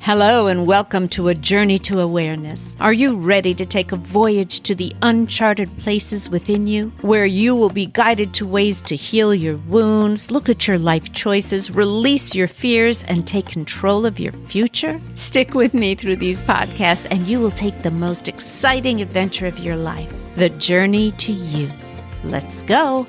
Hello and welcome to A Journey to Awareness. Are you ready to take a voyage to the uncharted places within you, where you will be guided to ways to heal your wounds, look at your life choices, release your fears, and take control of your future? Stick with me through these podcasts and you will take the most exciting adventure of your life, the journey to you. Let's go.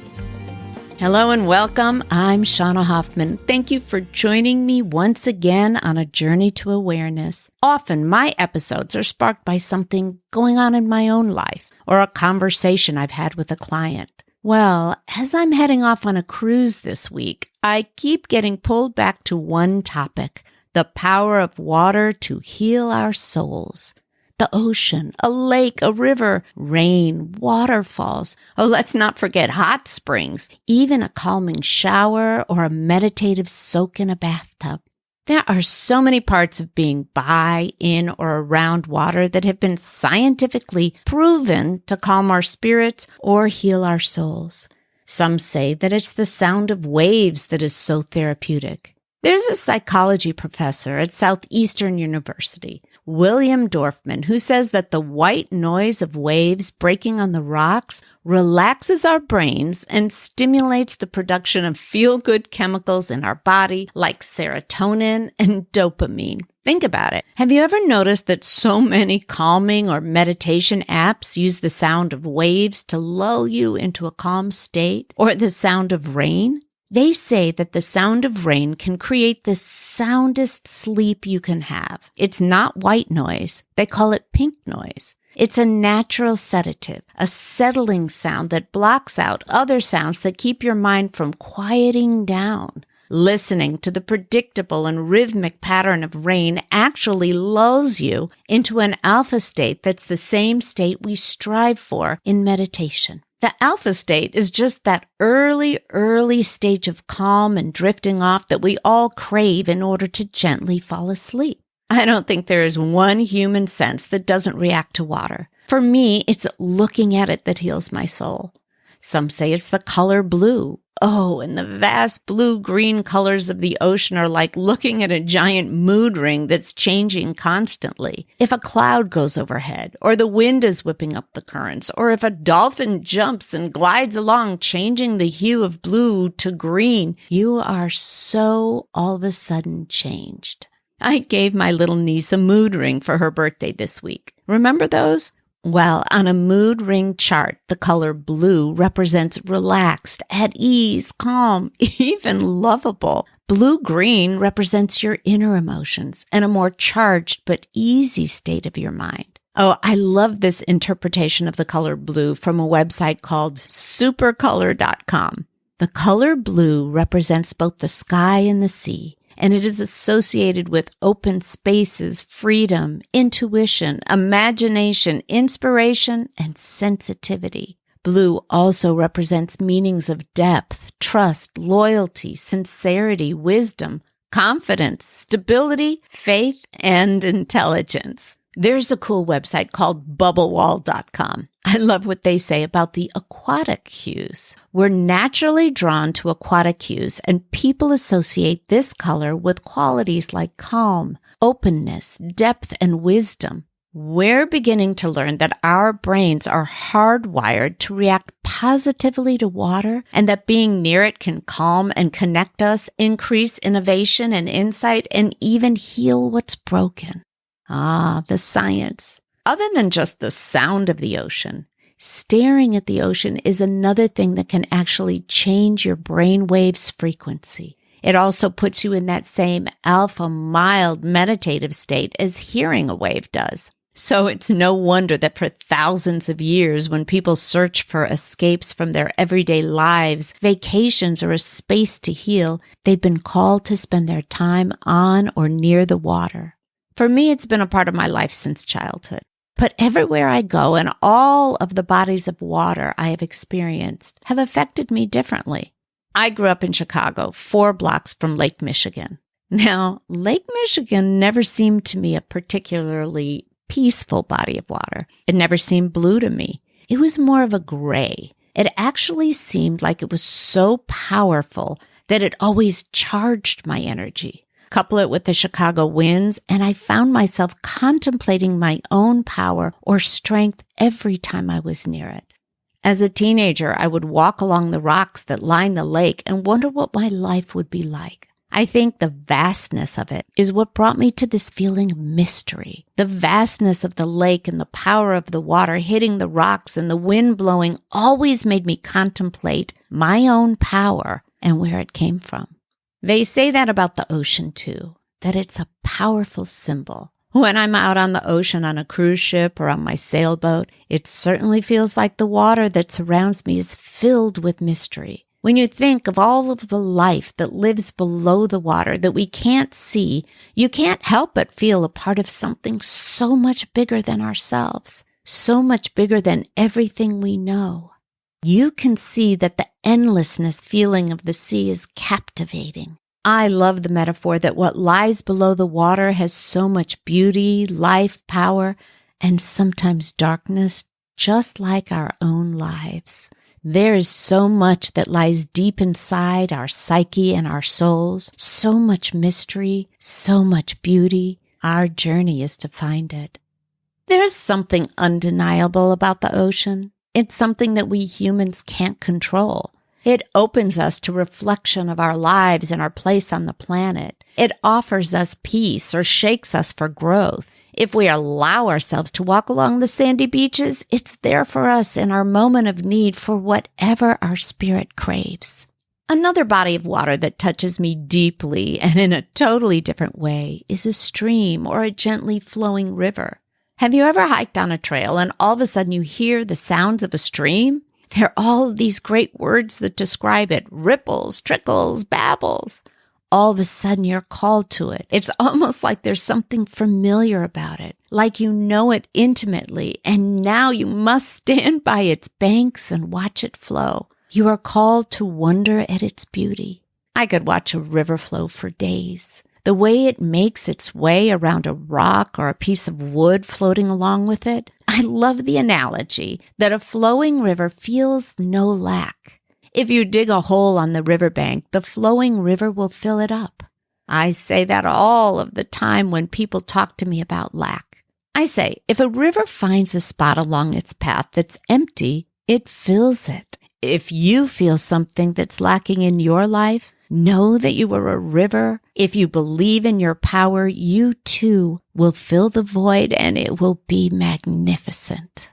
Hello and welcome. I'm Shauna Hoffman. Thank you for joining me once again on A Journey to Awareness. Often my episodes are sparked by something going on in my own life or a conversation I've had with a client. Well, as I'm heading off on a cruise this week, I keep getting pulled back to one topic, the power of water to heal our souls. The ocean, a lake, a river, rain, waterfalls. Oh, let's not forget hot springs, even a calming shower or a meditative soak in a bathtub. There are so many parts of being by, in, or around water that have been scientifically proven to calm our spirits or heal our souls. Some say that it's the sound of waves that is so therapeutic. There's a psychology professor at Southeastern University, William Dorfman, who says that the white noise of waves breaking on the rocks relaxes our brains and stimulates the production of feel-good chemicals in our body like serotonin and dopamine. Think about it. Have you ever noticed that so many calming or meditation apps use the sound of waves to lull you into a calm state, or the sound of rain? They say that the sound of rain can create the soundest sleep you can have. It's not white noise. They call it pink noise. It's a natural sedative, a settling sound that blocks out other sounds that keep your mind from quieting down. Listening to the predictable and rhythmic pattern of rain actually lulls you into an alpha state that's the same state we strive for in meditation. The alpha state is just that early stage of calm and drifting off that we all crave in order to gently fall asleep. I don't think there is one human sense that doesn't react to water. For me, it's looking at it that heals my soul. Some say it's the color blue. Oh, and the vast blue-green colors of the ocean are like looking at a giant mood ring that's changing constantly. If a cloud goes overhead, or the wind is whipping up the currents, or if a dolphin jumps and glides along, changing the hue of blue to green, you are so all of a sudden changed. I gave my little niece a mood ring for her birthday this week. Remember those? Well, on a mood ring chart, the color blue represents relaxed, at ease, calm, even lovable. Blue-green represents your inner emotions and a more charged but easy state of your mind. Oh, I love this interpretation of the color blue from a website called supercolor.com. The color blue represents both the sky and the sea, and it is associated with open spaces, freedom, intuition, imagination, inspiration, and sensitivity. Blue also represents meanings of depth, trust, loyalty, sincerity, wisdom, confidence, stability, faith, and intelligence. There's a cool website called bubblewall.com. I love what they say about the aquatic hues. We're naturally drawn to aquatic hues, and people associate this color with qualities like calm, openness, depth, and wisdom. We're beginning to learn that our brains are hardwired to react positively to water, and that being near it can calm and connect us, increase innovation and insight, and even heal what's broken. Ah, the science. Other than just the sound of the ocean, staring at the ocean is another thing that can actually change your brainwave's frequency. It also puts you in that same alpha, mild, meditative state as hearing a wave does. So it's no wonder that for thousands of years, when people search for escapes from their everyday lives, vacations, or a space to heal, they've been called to spend their time on or near the water. For me, it's been a part of my life since childhood. But everywhere I go and all of the bodies of water I have experienced have affected me differently. I grew up in Chicago, 4 blocks from Lake Michigan. Now, Lake Michigan never seemed to me a particularly peaceful body of water. It never seemed blue to me. It was more of a gray. It actually seemed like it was so powerful that it always charged my energy. Couple it with the Chicago winds, and I found myself contemplating my own power or strength every time I was near it. As a teenager, I would walk along the rocks that line the lake and wonder what my life would be like. I think the vastness of it is what brought me to this feeling of mystery. The vastness of the lake and the power of the water hitting the rocks and the wind blowing always made me contemplate my own power and where it came from. They say that about the ocean too, that it's a powerful symbol. When I'm out on the ocean on a cruise ship or on my sailboat, it certainly feels like the water that surrounds me is filled with mystery. When you think of all of the life that lives below the water that we can't see, you can't help but feel a part of something so much bigger than ourselves, so much bigger than everything we know. You can see that the endlessness feeling of the sea is captivating. I love the metaphor that what lies below the water has so much beauty, life, power, and sometimes darkness, just like our own lives. There is so much that lies deep inside our psyche and our souls, so much mystery, so much beauty. Our journey is to find it. There's something undeniable about the ocean. It's something that we humans can't control. It opens us to reflection of our lives and our place on the planet. It offers us peace or shakes us for growth. If we allow ourselves to walk along the sandy beaches, it's there for us in our moment of need for whatever our spirit craves. Another body of water that touches me deeply and in a totally different way is a stream or a gently flowing river. Have you ever hiked on a trail and all of a sudden you hear the sounds of a stream? There are all of these great words that describe it: ripples, trickles, babbles. All of a sudden you're called to it. It's almost like there's something familiar about it, like you know it intimately, and now you must stand by its banks and watch it flow. You are called to wonder at its beauty. I could watch a river flow for days. The way it makes its way around a rock or a piece of wood floating along with it. I love the analogy that a flowing river feels no lack. If you dig a hole on the riverbank, the flowing river will fill it up. I say that all of the time when people talk to me about lack. I say, if a river finds a spot along its path that's empty, it fills it. If you feel something that's lacking in your life, know that you are a river. If you believe in your power, you too will fill the void and it will be magnificent.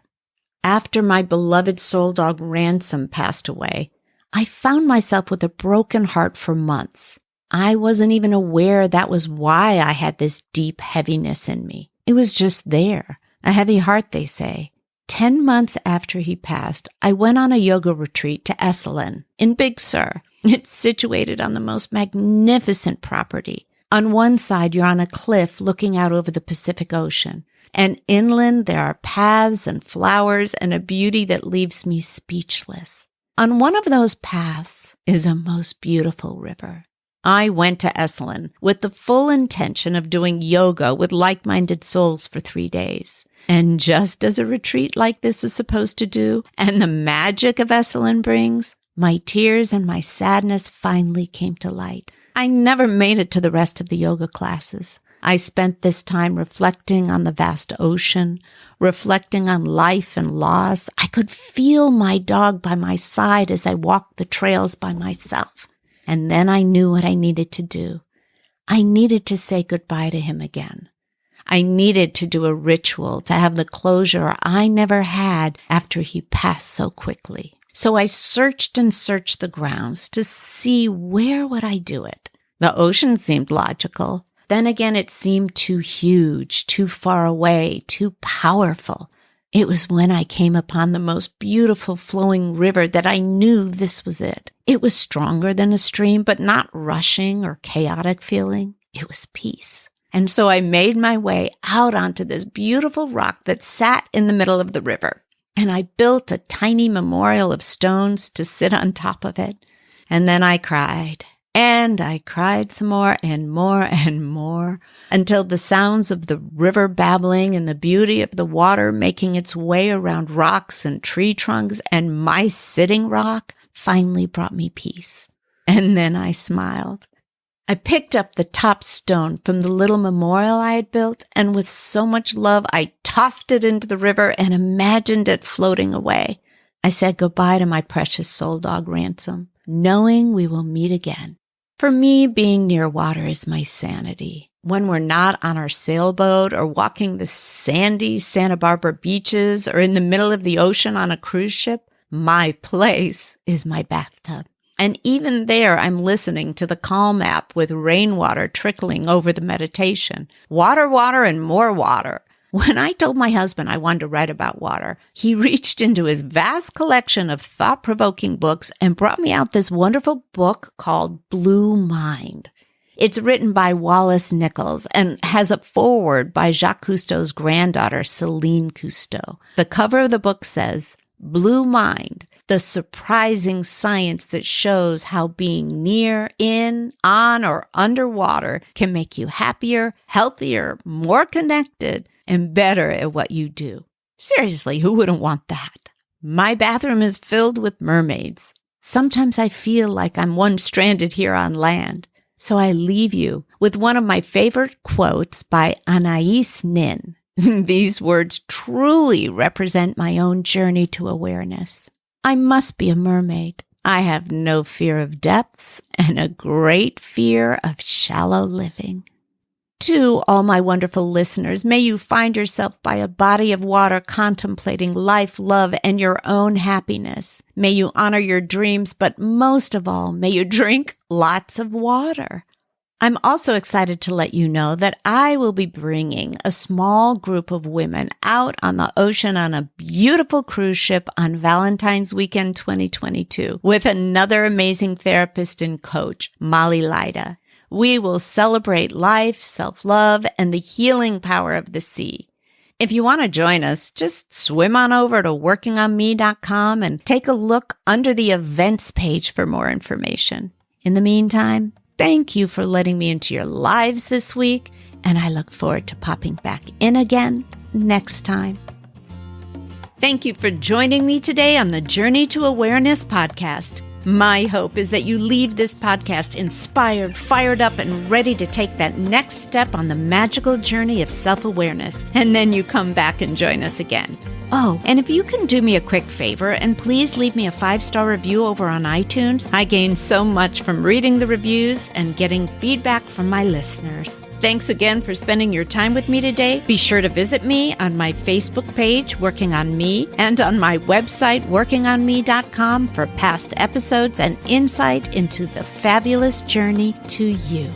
After my beloved soul dog Ransom passed away, I found myself with a broken heart for months. I wasn't even aware that was why I had this deep heaviness in me. It was just there. A heavy heart, they say. 10 months after he passed, I went on a yoga retreat to Esalen in Big Sur. It's situated on the most magnificent property. On one side, you're on a cliff looking out over the Pacific Ocean. And inland, there are paths and flowers and a beauty that leaves me speechless. On one of those paths is a most beautiful river. I went to Esalen with the full intention of doing yoga with like-minded souls for 3 days. And just as a retreat like this is supposed to do, and the magic of Esalen brings, my tears and my sadness finally came to light. I never made it to the rest of the yoga classes. I spent this time reflecting on the vast ocean, reflecting on life and loss. I could feel my dog by my side as I walked the trails by myself. And then I knew what I needed to do. I needed to say goodbye to him again. I needed to do a ritual to have the closure I never had after he passed so quickly. So I searched and searched the grounds to see where would I do it. The ocean seemed logical. Then again, it seemed too huge, too far away, too powerful. It was when I came upon the most beautiful flowing river that I knew this was it. It was stronger than a stream, but not rushing or chaotic feeling. It was peace. And so I made my way out onto this beautiful rock that sat in the middle of the river. And I built a tiny memorial of stones to sit on top of it. And then I cried. And I cried some more and more and more until the sounds of the river babbling and the beauty of the water making its way around rocks and tree trunks and my sitting rock finally brought me peace. And then I smiled. I picked up the top stone from the little memorial I had built, and with so much love, I tossed it into the river and imagined it floating away. I said goodbye to my precious soul dog Ransom, knowing we will meet again. For me, being near water is my sanity. When we're not on our sailboat or walking the sandy Santa Barbara beaches or in the middle of the ocean on a cruise ship, my place is my bathtub. And even there, I'm listening to the Calm app with rainwater trickling over the meditation. Water, water, and more water. When I told my husband I wanted to write about water, he reached into his vast collection of thought-provoking books and brought me out this wonderful book called Blue Mind. It's written by Wallace Nichols and has a foreword by Jacques Cousteau's granddaughter, Celine Cousteau. The cover of the book says, Blue Mind, the surprising science that shows how being near, in, on, or underwater can make you happier, healthier, more connected, and better at what you do. Seriously, who wouldn't want that? My bathroom is filled with mermaids. Sometimes I feel like I'm one stranded here on land. So I leave you with one of my favorite quotes by Anais Nin. These words truly represent my own journey to awareness. I must be a mermaid. I have no fear of depths and a great fear of shallow living. To all my wonderful listeners, may you find yourself by a body of water contemplating life, love, and your own happiness. May you honor your dreams, but most of all, may you drink lots of water. I'm also excited to let you know that I will be bringing a small group of women out on the ocean on a beautiful cruise ship on Valentine's Weekend 2022 with another amazing therapist and coach, Molly Lida. We will celebrate life, self-love, and the healing power of the sea. If you want to join us, just swim on over to workingonme.com and take a look under the events page for more information. In the meantime, thank you for letting me into your lives this week, and I look forward to popping back in again next time. Thank you for joining me today on the Journey to Awareness podcast. My hope is that you leave this podcast inspired, fired up, and ready to take that next step on the magical journey of self-awareness, and then you come back and join us again. Oh, and if you can do me a quick favor and please leave me a 5-star review over on iTunes, I gain so much from reading the reviews and getting feedback from my listeners. Thanks again for spending your time with me today. Be sure to visit me on my Facebook page, Working on Me, and on my website, workingonme.com, for past episodes and insight into the fabulous journey to you.